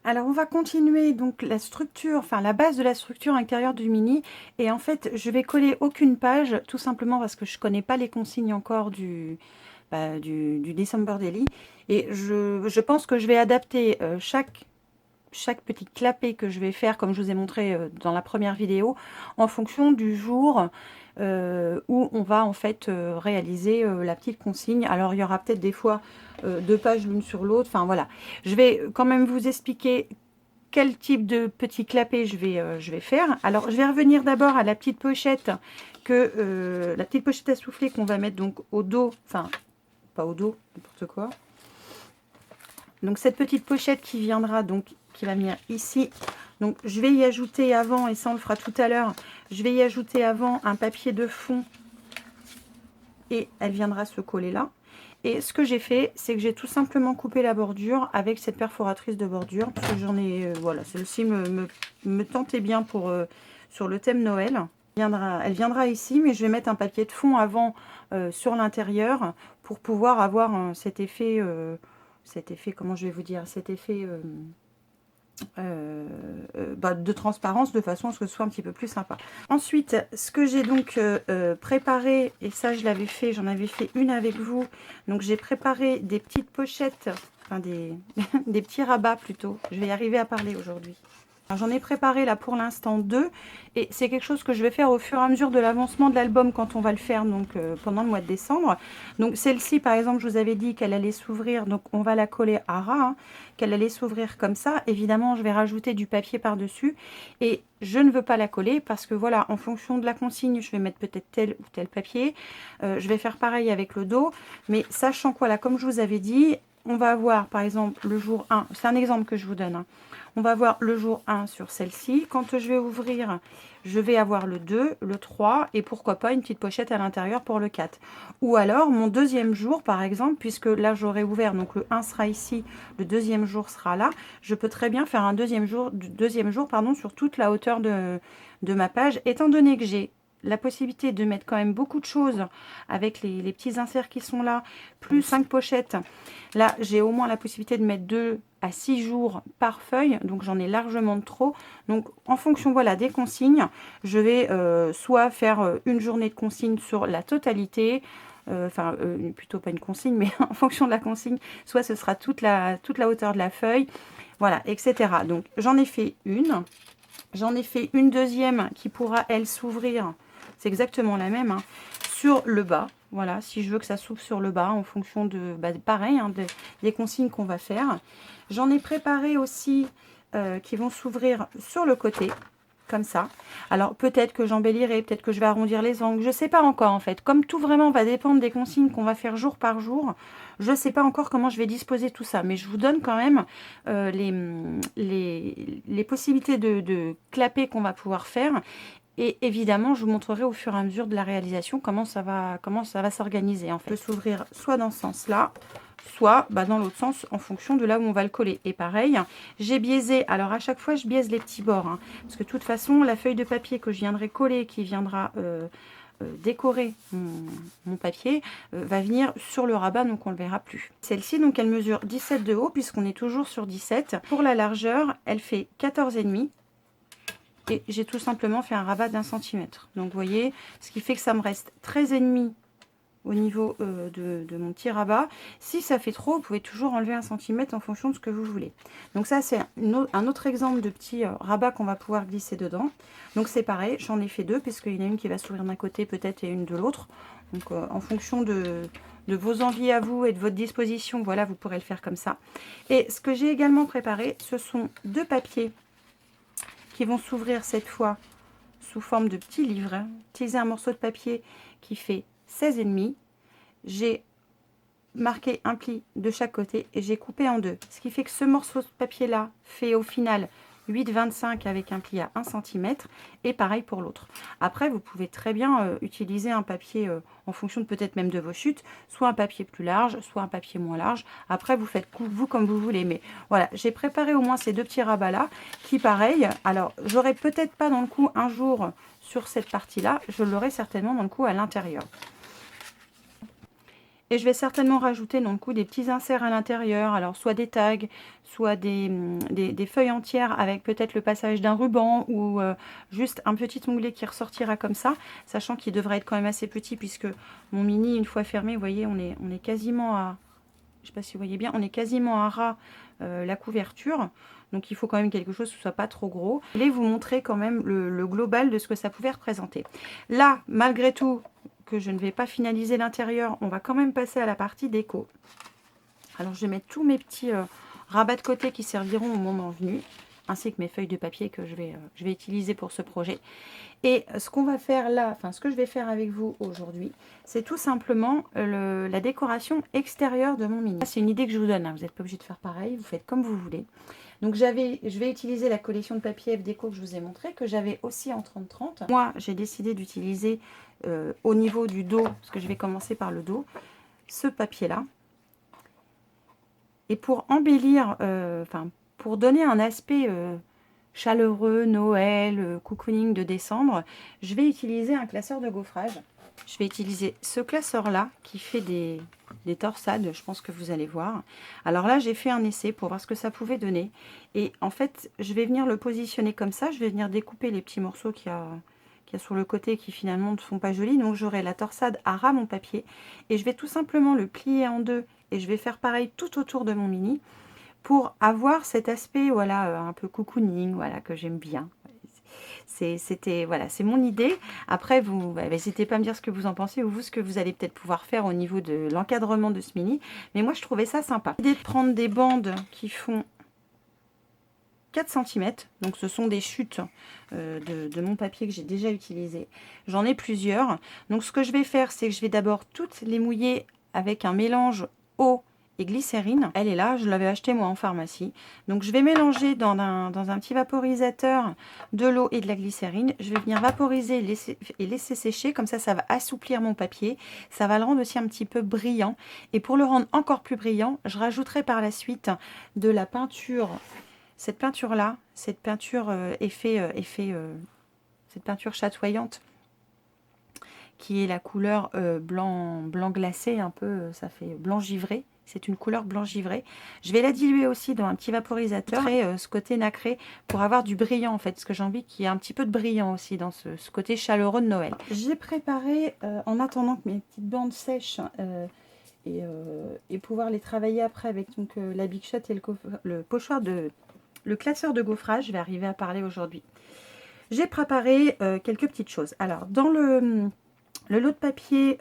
Alors on va continuer donc la structure, enfin la base de la structure intérieure du mini. Et en fait, je vais coller aucune page, tout simplement parce que je connais pas les consignes encore du December Daily. Et je pense que je vais adapter chaque petit clapet que je vais faire, comme je vous ai montré dans la première vidéo, en fonction du jour où on va en fait réaliser la petite consigne. Alors il y aura peut-être des fois deux pages l'une sur l'autre, enfin voilà. Je vais quand même vous expliquer quel type de petit clapet je vais faire. Alors je vais revenir d'abord à la petite pochette la petite pochette à souffler qu'on va mettre donc au dos, enfin pas au dos, n'importe quoi. Donc cette petite pochette qui viendra donc, qui va venir ici. Donc je vais y ajouter avant, et ça on le fera tout à l'heure, je vais y ajouter avant un papier de fond et elle viendra se coller là. Et ce que j'ai fait, c'est que j'ai tout simplement coupé la bordure avec cette perforatrice de bordure, parce que j'en ai, voilà, celle-ci me tentait bien pour sur le thème Noël. Elle viendra ici, mais je vais mettre un papier de fond avant sur l'intérieur pour pouvoir avoir cet effet, comment je vais vous dire, cet effet de transparence, de façon à ce que ce soit un petit peu plus sympa. Ensuite, ce que j'ai donc préparé, et ça je l'avais fait, j'en avais fait une avec vous, donc j'ai préparé des petites pochettes, enfin des petits rabats plutôt, je vais y arriver à parler aujourd'hui. J'en ai préparé là pour l'instant deux, et c'est quelque chose que je vais faire au fur et à mesure de l'avancement de l'album quand on va le faire, donc pendant le mois de décembre. Donc celle-ci par exemple, je vous avais dit qu'elle allait s'ouvrir, donc on va la coller à ras, hein, qu'elle allait s'ouvrir comme ça. Évidemment je vais rajouter du papier par dessus, et je ne veux pas la coller parce que voilà, en fonction de la consigne je vais mettre peut-être tel ou tel papier. Je vais faire pareil avec le dos, mais sachant quoi là, comme je vous avais dit, on va avoir par exemple le jour 1, c'est un exemple que je vous donne, hein. On va voir le jour 1 sur celle-ci. Quand je vais ouvrir, je vais avoir le 2, le 3 et pourquoi pas une petite pochette à l'intérieur pour le 4. Ou alors mon deuxième jour par exemple, puisque là j'aurai ouvert, donc le 1 sera ici, le deuxième jour sera là. Je peux très bien faire un deuxième jour pardon, sur toute la hauteur de ma page, étant donné que j'ai la possibilité de mettre quand même beaucoup de choses avec les petits inserts qui sont là, plus 5 pochettes. Là, j'ai au moins la possibilité de mettre 2 à 6 jours par feuille, donc j'en ai largement de trop. Donc en fonction voilà des consignes, je vais soit faire une journée de consigne sur la totalité, plutôt pas une consigne, mais en fonction de la consigne, soit ce sera toute la hauteur de la feuille, voilà, etc. Donc j'en ai fait une deuxième qui pourra elle s'ouvrir, c'est exactement la même, hein, sur le bas. Voilà, si je veux que ça s'ouvre sur le bas en fonction de, pareil, hein, des consignes qu'on va faire. J'en ai préparé aussi qui vont s'ouvrir sur le côté, comme ça. Alors peut-être que j'embellirai, peut-être que je vais arrondir les angles, je ne sais pas encore en fait. Comme tout vraiment va dépendre des consignes qu'on va faire jour par jour, je ne sais pas encore comment je vais disposer tout ça. Mais je vous donne quand même les possibilités de clapets qu'on va pouvoir faire. Et évidemment, je vous montrerai au fur et à mesure de la réalisation comment ça va s'organiser. En fait, peut s'ouvrir soit dans ce sens-là, soit dans l'autre sens en fonction de là où on va le coller. Et pareil, j'ai biaisé. Alors à chaque fois, je biaise les petits bords, hein, parce que de toute façon, la feuille de papier que je viendrai coller, qui viendra décorer mon papier, va venir sur le rabat, donc on ne le verra plus. Celle-ci, donc elle mesure 17 de haut, puisqu'on est toujours sur 17. Pour la largeur, elle fait 14,5. Et j'ai tout simplement fait un rabat d'1 centimètre. Donc vous voyez, ce qui fait que ça me reste 13,5 au niveau de mon petit rabat. Si ça fait trop, vous pouvez toujours enlever 1 centimètre en fonction de ce que vous voulez. Donc ça, c'est un autre exemple de petit rabat qu'on va pouvoir glisser dedans. Donc c'est pareil, j'en ai fait deux, puisqu'il y en a une qui va s'ouvrir d'un côté peut-être et une de l'autre. Donc en fonction de vos envies à vous et de votre disposition, voilà, vous pourrez le faire comme ça. Et ce que j'ai également préparé, ce sont deux papiers qui vont s'ouvrir cette fois sous forme de petits livres. Utiliser un morceau de papier qui fait 16,5. J'ai marqué un pli de chaque côté et j'ai coupé en deux. Ce qui fait que ce morceau de papier là fait au final 8,25 avec un pli à 1 cm et pareil pour l'autre. Après vous pouvez très bien utiliser un papier en fonction peut-être même de vos chutes, soit un papier plus large, soit un papier moins large. Après vous faites vous comme vous voulez, mais voilà, j'ai préparé au moins ces deux petits rabats là qui pareil, alors j'aurai peut-être pas dans le coup un jour sur cette partie là, je l'aurai certainement dans le coup à l'intérieur. Et je vais certainement rajouter donc des petits inserts à l'intérieur, alors soit des tags, soit des feuilles entières avec peut-être le passage d'un ruban ou juste un petit onglet qui ressortira comme ça, sachant qu'il devrait être quand même assez petit puisque mon mini, une fois fermé, vous voyez, on est quasiment à, je sais pas si vous voyez bien, on est quasiment à ras la couverture. Donc il faut quand même quelque chose qui ne soit pas trop gros. Je vais vous montrer quand même le global de ce que ça pouvait représenter. Là, malgré tout, que je ne vais pas finaliser l'intérieur, on va quand même passer à la partie déco. Alors je vais mettre tous mes petits rabats de côté qui serviront au moment venu, ainsi que mes feuilles de papier que je vais utiliser pour ce projet. Et ce qu'on va faire là, enfin ce que je vais faire avec vous aujourd'hui, c'est tout simplement la décoration extérieure de mon mini. C'est une idée que je vous donne, hein. Vous n'êtes pas obligé de faire pareil, vous faites comme vous voulez. Donc je vais utiliser la collection de papier F Déco que je vous ai montré, que j'avais aussi en 30-30. Moi, j'ai décidé d'utiliser au niveau du dos, parce que je vais commencer par le dos, ce papier-là. Et pour embellir, pour donner un aspect chaleureux, Noël, cocooning de décembre, je vais utiliser un classeur de gaufrage. Je vais utiliser ce classeur-là qui fait des torsades, je pense que vous allez voir. Alors là, j'ai fait un essai pour voir ce que ça pouvait donner. Et en fait, je vais venir le positionner comme ça. Je vais venir découper les petits morceaux qu'il y a sur le côté qui finalement ne sont pas jolis. Donc j'aurai la torsade à ras mon papier. Et je vais tout simplement le plier en deux. Et je vais faire pareil tout autour de mon mini pour avoir cet aspect voilà, un peu cocooning, voilà, que j'aime bien. Voilà, c'est mon idée. Après, vous n'hésitez pas à me dire ce que vous en pensez ou vous, ce que vous allez peut-être pouvoir faire au niveau de l'encadrement de ce mini. Mais moi, je trouvais ça sympa. L'idée de prendre des bandes qui font 4 cm. Donc, ce sont des chutes de mon papier que j'ai déjà utilisé. J'en ai plusieurs. Donc, ce que je vais faire, c'est que je vais d'abord toutes les mouiller avec un mélange eau et glycérine. Elle est là, je l'avais acheté moi en pharmacie. Donc je vais mélanger dans un petit vaporisateur de l'eau et de la glycérine. Je vais venir vaporiser et laisser sécher. Comme ça, ça va assouplir mon papier. Ça va le rendre aussi un petit peu brillant. Et pour le rendre encore plus brillant, je rajouterai par la suite de la peinture. Cette peinture-là, cette peinture cette peinture chatoyante, qui est la couleur blanc glacé, un peu, ça fait blanc givré. C'est une couleur blanc givré. Je vais la diluer aussi dans un petit vaporisateur et ce côté nacré pour avoir du brillant en fait. Parce que j'ai envie qu'il y ait un petit peu de brillant aussi dans ce côté chaleureux de Noël. J'ai préparé, en attendant que mes petites bandes sèchent et pouvoir les travailler après avec donc, la Big Shot et le pochoir le classeur de gaufrage. Je vais arriver à parler aujourd'hui. J'ai préparé quelques petites choses. Alors, dans le lot de papier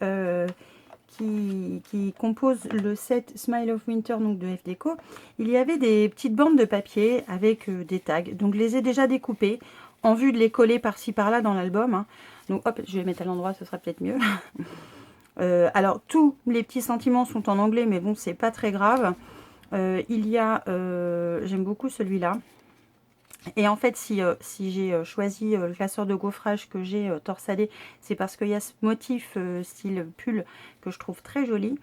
qui compose le set Smile of Winter donc de F Déco, il y avait des petites bandes de papier avec des tags. Donc je les ai déjà découpées en vue de les coller par-ci par-là dans l'album. Hein. Donc hop, je vais mettre à l'endroit, ce sera peut-être mieux. Alors tous les petits sentiments sont en anglais, mais bon, c'est pas très grave. Il y a, j'aime beaucoup celui-là. Et en fait, si j'ai choisi le classeur de gaufrage que j'ai torsadé, c'est parce qu'il y a ce motif style pull que je trouve très joli.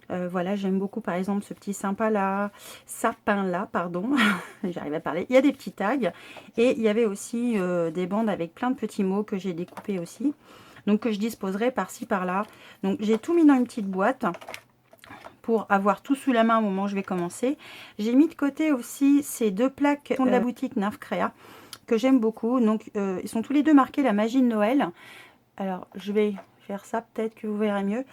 Voilà, j'aime beaucoup par exemple ce petit sapin là, pardon, j'arrive à parler. Il y a des petits tags et il y avait aussi des bandes avec plein de petits mots que j'ai découpés aussi. Donc que je disposerai par-ci par-là. Donc j'ai tout mis dans une petite boîte pour avoir tout sous la main au moment où je vais commencer. J'ai mis de côté aussi ces deux plaques de la boutique Nymph Créa que j'aime beaucoup. Donc ils sont tous les deux marqués la magie de Noël. Alors je vais faire ça, peut-être que vous verrez mieux.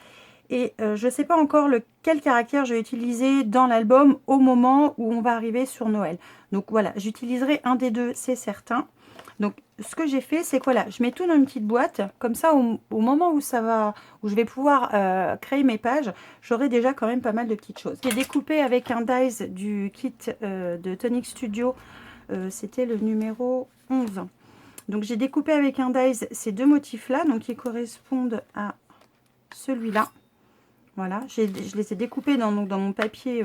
Et je ne sais pas encore quel caractère je vais utiliser dans l'album au moment où on va arriver sur Noël. Donc voilà, j'utiliserai un des deux, c'est certain. Donc ce que j'ai fait, c'est que voilà, je mets tout dans une petite boîte, comme ça au moment où je vais pouvoir créer mes pages, j'aurai déjà quand même pas mal de petites choses. J'ai découpé avec un dies du kit de Tonic Studio, c'était le numéro 11. Donc j'ai découpé avec un dies ces deux motifs là, donc qui correspondent à celui-là. Voilà, je les ai découpés dans mon papier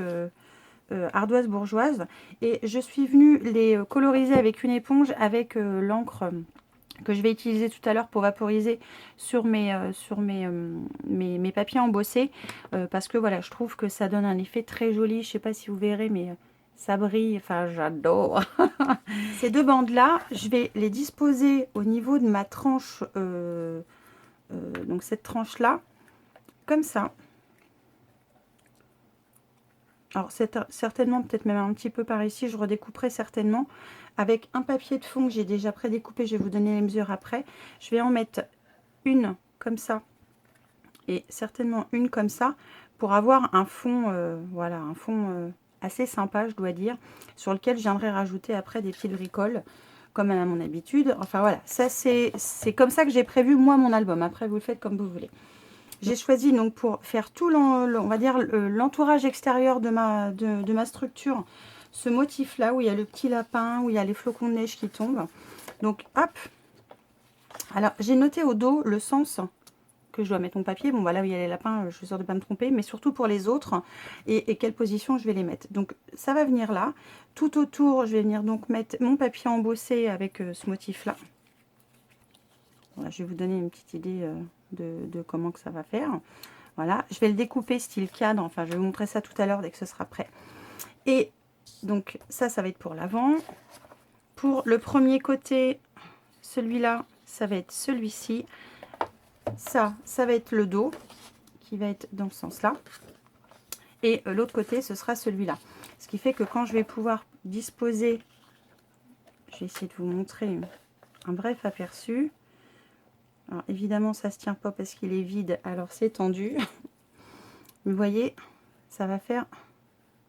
ardoise bourgeoise et je suis venue les coloriser avec une éponge avec l'encre que je vais utiliser tout à l'heure pour vaporiser sur mes papiers embossés parce que voilà, je trouve que ça donne un effet très joli. Je sais pas si vous verrez, mais ça brille, enfin j'adore. Ces deux bandes là, je vais les disposer au niveau de ma tranche, donc cette tranche là, comme ça. alors c'est certainement peut-être même un petit peu par ici, je redécouperai certainement avec un papier de fond que j'ai déjà prédécoupé. Je vais vous donner les mesures après. Je vais en mettre une comme ça et certainement une comme ça pour avoir un fond, voilà, un fond assez sympa, je dois dire, sur lequel je viendrai rajouter après des petites bricoles comme à mon habitude. Enfin voilà, ça c'est comme ça que j'ai prévu moi mon album. Après vous le faites comme vous voulez. J'ai choisi donc pour faire tout on va dire l'entourage extérieur de ma structure, ce motif là où il y a le petit lapin, où il y a les flocons de neige qui tombent. Donc hop, alors j'ai noté au dos le sens que je dois mettre mon papier. Bon voilà, où il y a les lapins, je suis sûre de ne pas me tromper, mais surtout pour les autres et quelle position je vais les mettre. Donc ça va venir là. Tout autour, je vais venir donc mettre mon papier embossé avec ce motif là. Voilà, je vais vous donner une petite idée de comment que ça va faire. Voilà, je vais le découper style cadre, enfin je vais vous montrer ça tout à l'heure dès que ce sera prêt. Et donc ça va être pour l'avant. Pour le premier côté, celui-là, ça va être celui-ci. Ça va être le dos, qui va être dans ce sens-là. Et l'autre côté, ce sera celui-là. Ce qui fait que quand je vais pouvoir disposer, je vais essayer de vous montrer un bref aperçu. Alors évidemment, ça ne se tient pas parce qu'il est vide, alors c'est tendu. Vous voyez, ça va faire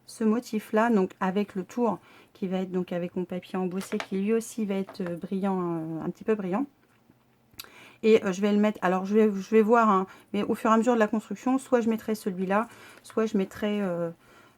ce motif-là, donc avec le tour qui va être donc avec mon papier embossé, qui lui aussi va être brillant, un petit peu brillant. Et je vais le mettre, alors je vais voir, hein, mais au fur et à mesure de la construction, soit je mettrai celui-là, soit je mettrai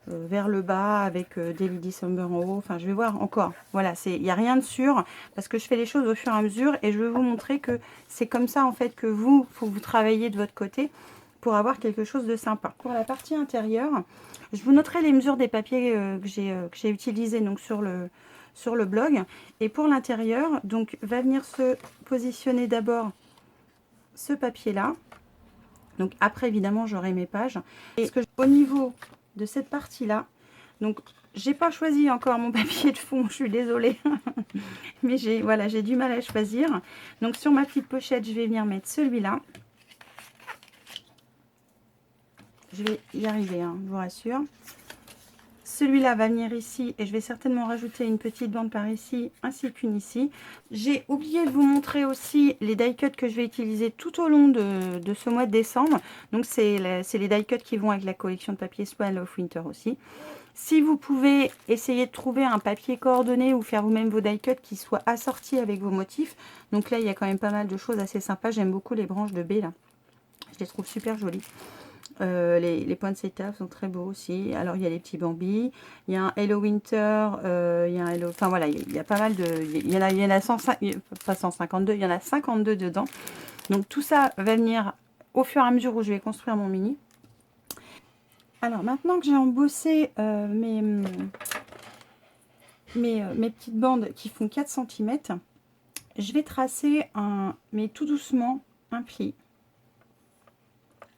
vers le bas avec Daily December en haut. Enfin, je vais voir encore. Voilà, il n'y a rien de sûr parce que je fais les choses au fur et à mesure et je vais vous montrer que c'est comme ça en fait que faut vous travailler de votre côté pour avoir quelque chose de sympa. Pour la partie intérieure, je vous noterai les mesures des papiers que j'ai utilisés donc sur le blog. Et pour l'intérieur, donc va venir se positionner d'abord ce papier là. Donc après évidemment j'aurai mes pages. Et ce que au niveau de cette partie là, donc j'ai pas choisi encore mon papier de fond, je suis désolée. Mais j'ai du mal à choisir. Donc sur ma petite pochette, je vais venir mettre celui-là. Je vais y arriver, hein, je vous rassure. Celui-là va venir ici et je vais certainement rajouter une petite bande par ici ainsi qu'une ici. J'ai oublié de vous montrer aussi les die cuts que je vais utiliser tout au long de ce mois de décembre. Donc c'est les die cuts qui vont avec la collection de papier Swell of Winter aussi. Si vous pouvez essayer de trouver un papier coordonné ou faire vous-même vos die cuts qui soient assortis avec vos motifs. Donc là il y a quand même pas mal de choses assez sympas. J'aime beaucoup les branches de baie là. Je les trouve super jolies. Les poinsettias sont très beaux aussi. Alors il y a les petits bambis, il y a un Hello Winter, il y a un Hello, enfin voilà, il y a pas mal de, il y en a 105, pas 152, il y en a 52 dedans. Donc tout ça va venir au fur et à mesure où je vais construire mon mini. Alors maintenant que j'ai embossé mes petites bandes qui font 4 cm, je vais tracer mais tout doucement un pli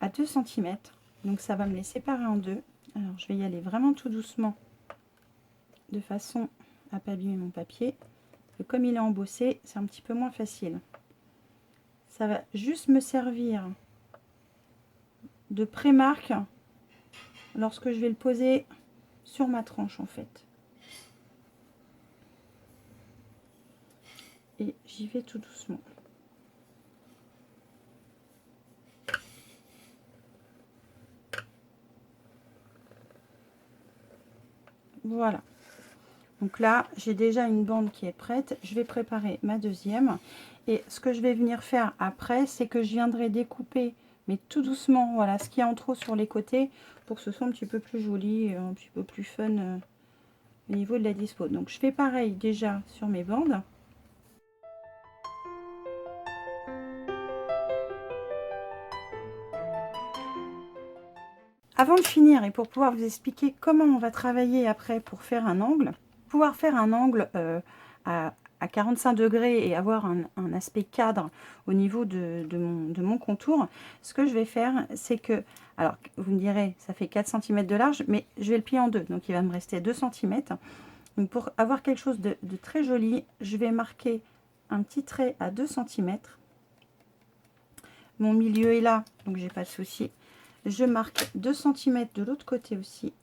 à 2 cm. Donc ça va me les séparer en deux. Alors je vais y aller vraiment tout doucement de façon à pas abîmer mon papier. Et comme il est embossé, c'est un petit peu moins facile. Ça va juste me servir de pré-marque lorsque je vais le poser sur ma tranche en fait. Et j'y vais tout doucement. Voilà. Donc là, j'ai déjà une bande qui est prête. Je vais préparer ma deuxième. Et ce que je vais venir faire après, c'est que je viendrai découper, mais tout doucement, voilà, ce qu'il y a en trop sur les côtés, pour que ce soit un petit peu plus joli, un petit peu plus fun au niveau de la dispo. Donc je fais pareil déjà sur mes bandes. Avant de finir et pour pouvoir vous expliquer comment on va travailler après pour faire un angle, à 45 degrés et avoir un aspect cadre au niveau de mon contour, ce que je vais faire, c'est que, alors vous me direz, ça fait 4 cm de large, mais je vais le plier en deux, donc il va me rester 2 cm. Donc pour avoir quelque chose de très joli, je vais marquer un petit trait à 2 cm. Mon milieu est là, donc j'ai pas de souci. Je marque 2 cm de l'autre côté aussi.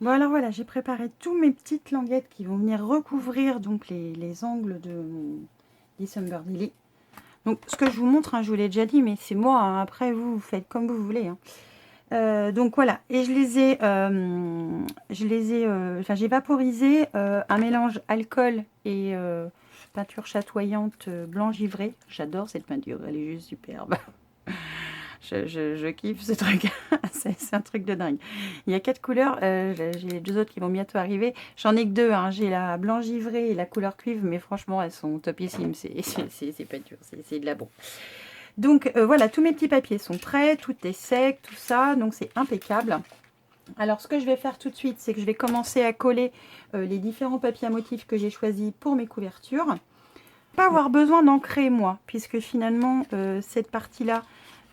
Bon alors voilà, j'ai préparé tous mes petites languettes qui vont venir recouvrir donc les angles de mon December Daily. Donc ce que je vous montre, hein, je vous l'ai déjà dit, mais c'est moi, hein, après vous faites comme vous voulez. Hein. Donc voilà, et enfin j'ai vaporisé un mélange alcool et peinture chatoyante blanc givré. J'adore cette peinture, elle est juste superbe. Je kiffe ce truc, c'est un truc de dingue. Il y a 4 couleurs, j'ai les 2 autres qui vont bientôt arriver. J'en ai que 2, hein. J'ai la blanc givré et la couleur cuivre, mais franchement elles sont topissimes, c'est pas dur, c'est de la bombe. Donc voilà, tous mes petits papiers sont prêts, tout est sec, tout ça, donc c'est impeccable. Alors ce que je vais faire tout de suite, c'est que je vais commencer à coller les différents papiers à motifs que j'ai choisis pour mes couvertures. Pas avoir besoin d'ancrer moi, puisque finalement cette partie-là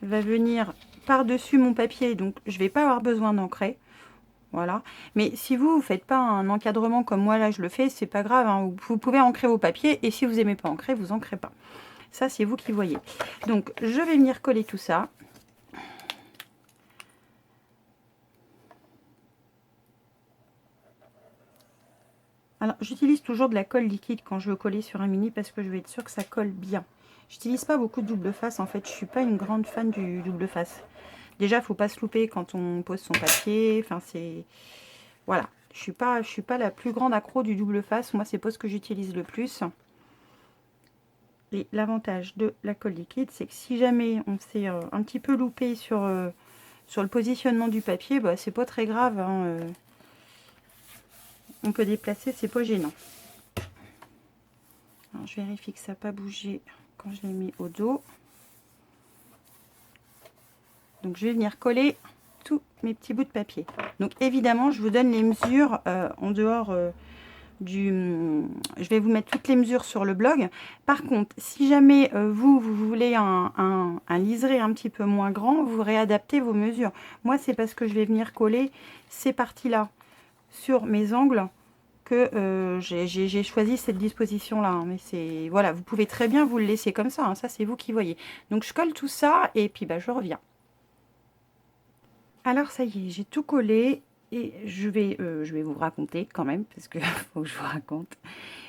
va venir par-dessus mon papier, donc je vais pas avoir besoin d'ancrer. Voilà. Mais si vous ne faites pas un encadrement comme moi là je le fais, c'est pas grave, hein. Vous pouvez ancrer vos papiers, et si vous n'aimez pas ancrer, vous ancrez pas. Ça, c'est vous qui voyez. Donc, je vais venir coller tout ça. Alors, j'utilise toujours de la colle liquide quand je veux coller sur un mini parce que je veux être sûre que ça colle bien. J'utilise pas beaucoup de double face. En fait, je suis pas une grande fan du double face. Déjà, faut pas se louper quand on pose son papier. Enfin, c'est... Voilà. Je suis pas la plus grande accro du double face. Moi, c'est pas ce que j'utilise le plus. Et l'avantage de la colle liquide, c'est que si jamais on s'est un petit peu loupé sur le positionnement du papier, bah, c'est pas très grave. Hein, on peut déplacer, c'est pas gênant. Alors, je vérifie que ça n'a pas bougé quand je l'ai mis au dos. Donc je vais venir coller tous mes petits bouts de papier. Donc évidemment, je vous donne les mesures en dehors je vais vous mettre toutes les mesures sur le blog. Par contre, si jamais vous voulez un liseré un petit peu moins grand, vous réadaptez vos mesures. Moi, c'est parce que je vais venir coller ces parties-là sur mes angles que j'ai choisi cette disposition-là. Hein. Mais c'est voilà, vous pouvez très bien vous le laisser comme ça. Hein. Ça, c'est vous qui voyez. Donc, je colle tout ça et puis bah, je reviens. Alors, ça y est, j'ai tout collé. Et je vais vous raconter quand même, parce que faut que je vous raconte.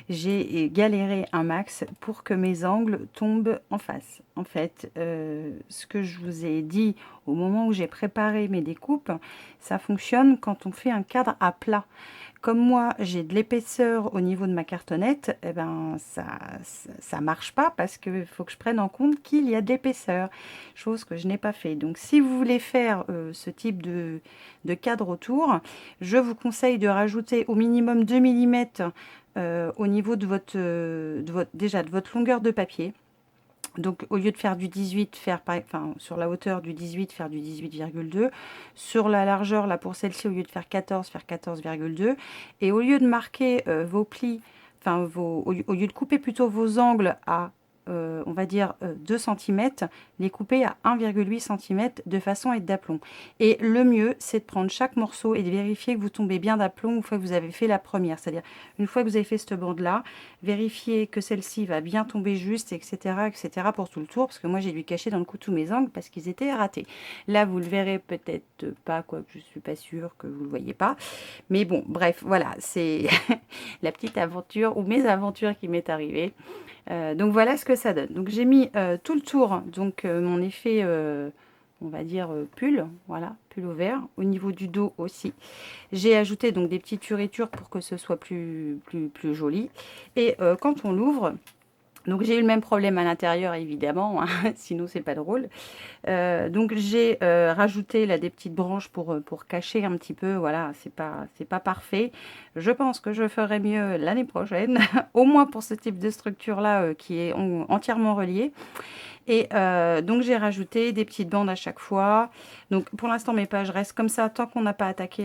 J'ai galéré un max pour que mes angles tombent en face. En fait, ce que je vous ai dit au moment où j'ai préparé mes découpes, ça fonctionne quand on fait un cadre à plat. Comme moi, j'ai de l'épaisseur au niveau de ma cartonnette, eh ben, ça marche pas parce qu'il faut que je prenne en compte qu'il y a de l'épaisseur, chose que je n'ai pas fait. Donc, si vous voulez faire ce type de cadre autour, je vous conseille de rajouter au minimum 2 mm au niveau de votre longueur de papier. Donc, au lieu de faire du 18, sur la hauteur du 18, faire du 18,2. Sur la largeur, là, pour celle-ci, au lieu de faire 14, faire 14,2. Et au lieu de marquer vos plis, au lieu de couper plutôt vos angles à, on va dire, 2 cm, les couper à 1,8 cm de façon à être d'aplomb. Et le mieux, c'est de prendre chaque morceau et de vérifier que vous tombez bien d'aplomb une fois que vous avez fait la première. C'est-à-dire, une fois que vous avez fait cette bande-là, vérifier que celle-ci va bien tomber juste, etc., etc. pour tout le tour, parce que moi, j'ai dû cacher dans le coup tous mes angles parce qu'ils étaient ratés. Là, vous le verrez peut-être pas, quoique je suis pas sûre que vous le voyez pas. Mais bon, bref, voilà, c'est la petite aventure ou mes aventures qui m'est arrivée. Donc voilà ce que ça donne. Donc j'ai mis tout le tour, donc mon effet, on va dire pull, voilà, pull au vert, au niveau du dos aussi. J'ai ajouté donc des petites fioritures pour que ce soit plus joli. Et quand on l'ouvre, donc j'ai eu le même problème à l'intérieur évidemment, hein, sinon c'est pas drôle. Donc j'ai rajouté là des petites branches pour cacher un petit peu, voilà, c'est pas parfait. Je pense que je ferai mieux l'année prochaine, au moins pour ce type de structure là qui est entièrement relié. Et donc j'ai rajouté des petites bandes à chaque fois. Donc pour l'instant mes pages restent comme ça tant qu'on n'a pas attaqué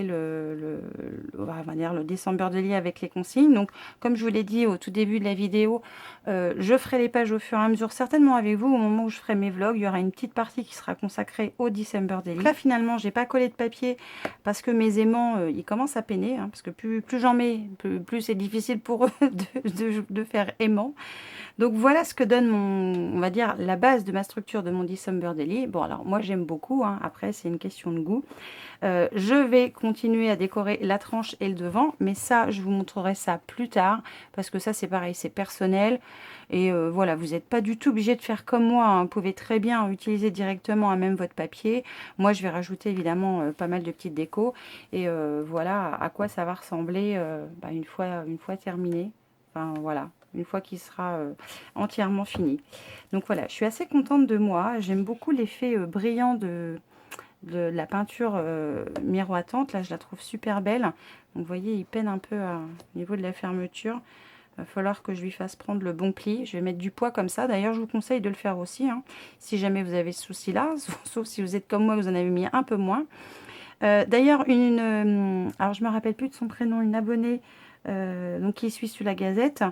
on va dire le December Daily avec les consignes. Donc comme je vous l'ai dit au tout début de la vidéo, je ferai les pages au fur et à mesure, certainement avec vous au moment où je ferai mes vlogs. Il y aura une petite partie qui sera consacrée au December Daily. Là finalement j'ai pas collé de papier parce que mes aimants ils commencent à peiner, hein, parce que plus j'en mets, plus c'est difficile pour eux de faire aimant. Donc voilà ce que donne on va dire la base base de ma structure de mon December Daily. Bon, alors moi j'aime beaucoup, hein, après c'est une question de goût. Je vais continuer à décorer la tranche et le devant, mais ça, je vous montrerai ça plus tard, parce que ça, c'est pareil, c'est personnel. Et voilà, vous n'êtes pas du tout obligé de faire comme moi, hein. Vous pouvez très bien utiliser directement à même votre papier. Moi, je vais rajouter évidemment pas mal de petites décos. Et voilà à quoi ça va ressembler une fois terminé. Enfin, voilà, une fois qu'il sera entièrement fini. Donc voilà, je suis assez contente de moi. J'aime beaucoup l'effet brillant de la peinture miroitante. Là, je la trouve super belle. Donc, vous voyez, il peine un peu au niveau de la fermeture. Il va falloir que je lui fasse prendre le bon pli. Je vais mettre du poids comme ça. D'ailleurs, je vous conseille de le faire aussi, hein, si jamais vous avez ce souci-là. Sauf si vous êtes comme moi, vous en avez mis un peu moins. D'ailleurs, alors je me rappelle plus de son prénom, une abonnée donc qui suit sur la Gazette,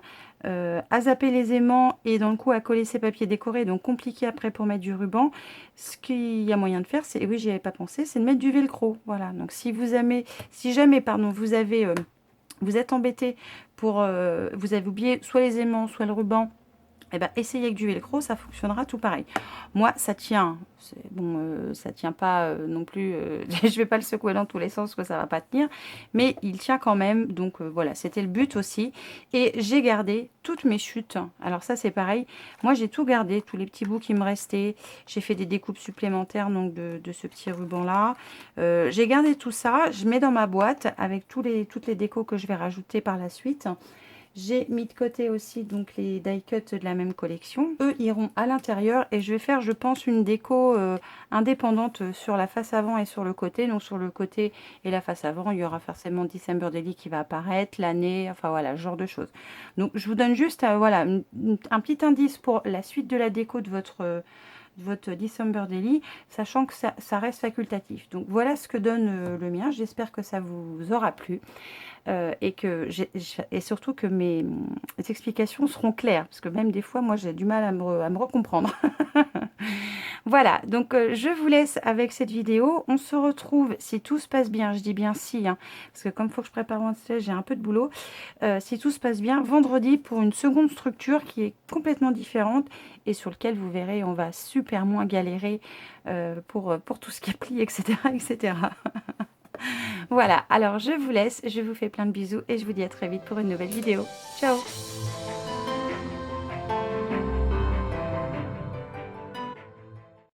a zappé les aimants et dans le coup a collé ses papiers décorés, donc compliqué après pour mettre du ruban. Ce qu'il y a moyen de faire, c'est, et oui, j'y avais pas pensé, c'est de mettre du velcro. Voilà, donc si jamais pardon, vous êtes embêté pour, vous avez oublié soit les aimants, soit le ruban. Eh ben, essayez avec du velcro, ça fonctionnera tout pareil. Moi, ça tient. Bon, ça tient pas non plus. Je vais pas le secouer dans tous les sens, que ça va pas tenir. Mais il tient quand même. Donc voilà, c'était le but aussi. Et j'ai gardé toutes mes chutes. Alors ça, c'est pareil. Moi, j'ai tout gardé, tous les petits bouts qui me restaient. J'ai fait des découpes supplémentaires donc de ce petit ruban-là. J'ai gardé tout ça. Je mets dans ma boîte avec toutes les décos que je vais rajouter par la suite. J'ai mis de côté aussi donc les die cuts de la même collection. Eux iront à l'intérieur et je vais faire, je pense, une déco indépendante sur la face avant et sur le côté. Donc sur le côté et la face avant, il y aura forcément December Daily qui va apparaître, l'année, enfin voilà, ce genre de choses. Donc je vous donne juste voilà, un petit indice pour la suite de la déco de votre December Daily, sachant que ça reste facultatif. Donc voilà ce que donne le mien. J'espère que ça vous aura plu. Et surtout que mes explications seront claires, parce que même des fois, moi, j'ai du mal à me recomprendre. Voilà, donc je vous laisse avec cette vidéo. On se retrouve, si tout se passe bien, je dis bien si, hein, parce que comme il faut que je prépare mon stage, j'ai un peu de boulot. Si tout se passe bien, vendredi pour une seconde structure qui est complètement différente et sur lequel vous verrez, on va super moins galérer pour tout ce qui est pli, etc. etc. Voilà, alors je vous laisse, je vous fais plein de bisous et je vous dis à très vite pour une nouvelle vidéo. Ciao!